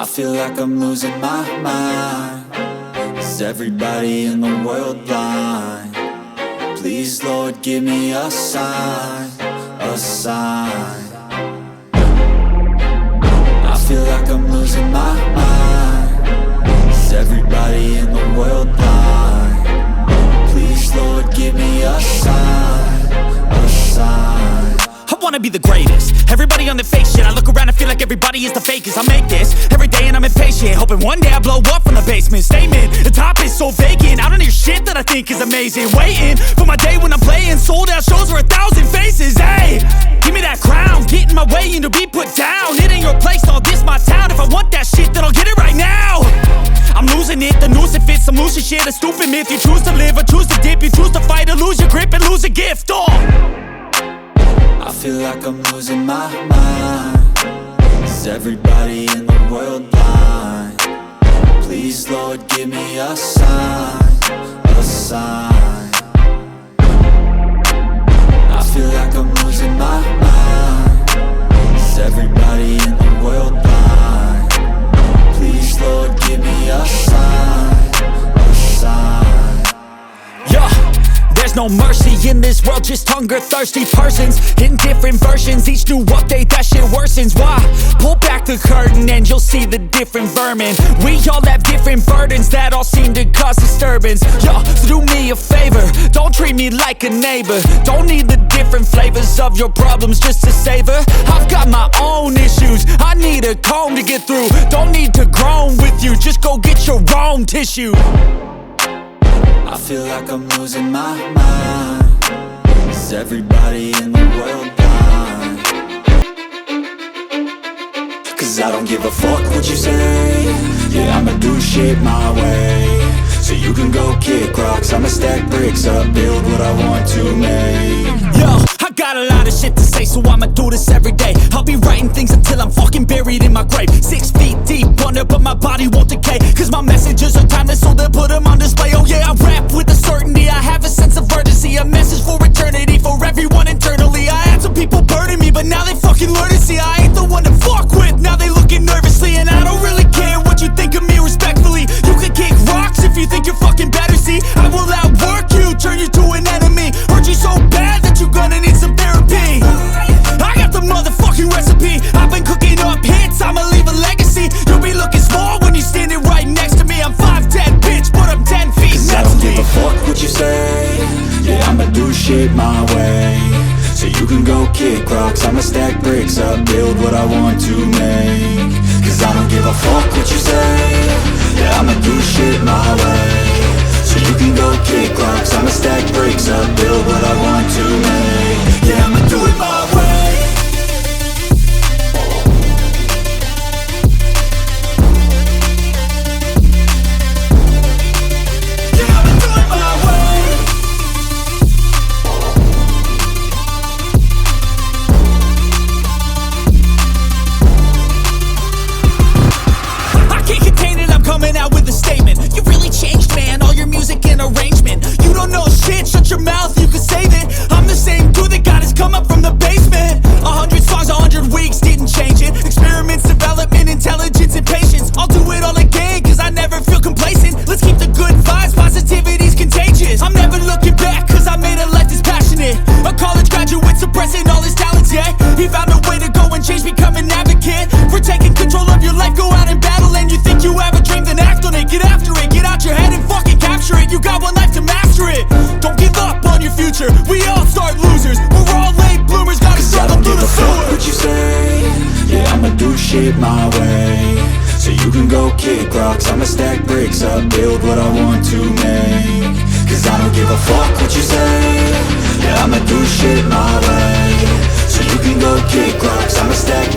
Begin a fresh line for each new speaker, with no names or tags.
I feel like I'm losing my mind. Is everybody in the world blind? Please, Lord, give me a sign, a sign. I feel like I'm losing my mind. Is everybody in the world blind? Please, Lord, give me a sign, a sign.
I wanna be the greatest. Everybody on the fake shit. I look around and feel like everybody is the fakest. I make this every day and I'm impatient, hoping one day I blow up from the basement. Statement, the top is so vacant. I don't hear shit that I think is amazing. Waiting for my day when I'm playing sold out shows for 1,000 faces. Hey, give me that crown, get in my way and to be put down. It ain't your place, all this my town. If I want that shit, then I'll get it right now. I'm losing it, the noose it fits. I'm losing shit, a stupid myth. You choose to live or choose to dip. You choose to fight or lose your grip and lose a gift.
I feel like I'm losing my mind. Is everybody in the world blind? Please, Lord, give me a sign, a sign. I feel like I'm losing my mind. Is everybody in the world blind? Please, Lord, give me a sign, a sign.
Yeah. There's no mercy in this world, just hunger-thirsty persons in different versions. Each new update, that shit worsens. Why? Pull back the curtain and you'll see the different vermin. We all have different burdens that all seem to cause disturbance. Yo, so do me a favor, don't treat me like a neighbor. Don't need the different flavors of your problems just to savor. I've got my own issues, I need a comb to get through. Don't need to groan with you, just go get your own tissue.
I feel like I'm losing my mind. Is everybody in the world blind? Cause I don't give a fuck what you say. Yeah, I'ma do shit my way. So you can go kick rocks, I'ma stack bricks up, build what I want to make.
Yo, I got a lot of shit to say, so I'ma do this every day. I'll be writing things until I'm fucking buried in my grave. 6 feet deep under, but my body won't decay. Cause my messages are timeless, so they'll put them on display. Oh yeah, I rap with a certainty, I have a sense of urgency. A message for eternity, for everyone internally. I had some people burning me, but now they fucking learn to see I ain't the one to fuck with. Now they looking nervously, and I don't really care what you think of me respectfully. You can kick rocks if you think you're fucking better, see. I will outwork you, turn you to an enemy. Hurt you so bad that you're gonna need some therapy. I got the motherfucking recipe. I've been cooking up hits, I'ma leave a legacy. You'll be looking small when you're standing right next to me. I'm 5'10", bitch, but I'm 10 feet.
Cause I don't give a fuck what you say. Yeah, I'ma do shit my way. So you can go kick rocks, I'ma stack bricks up, build what I want to make. Cause I don't give a fuck what you say. Yeah, I'ma do shit my way. So you can go kick rocks, I'ma stack bricks up, build what I want to make. Yeah, I'ma do it my way.
Coming out with a statement. You really changed, man, all your music and arrangement. You don't know shit, shut your mouth, you can save it. I'm the same dude that got his come up from the basement. 100 songs, 100 weeks, didn't change it. Experiments, development, intelligence, and patience. I'll do it all again, cause I never feel complacent. Let's keep the good vibes, positivity's contagious. I'm never looking back, cause I made a life that's passionate. A college graduate suppressing all his talents, yeah. He found a way to go and change, become an advocate for taking control of your life, go out and battle. And you think you have a dream, then act on it. Get after it, get out your head and fucking capture it. You got one life to master it. Don't give up on your future, we all start losers. We're all late bloomers, gotta struggle through the sewer.
Fuck what you say. Yeah, I'ma do shit my way. So you can go kick rocks, I'ma stack bricks up, build what I want to make. Cause I don't give a fuck what you say. Yeah, I'ma do shit my way. So you can go kick rocks, I'ma stack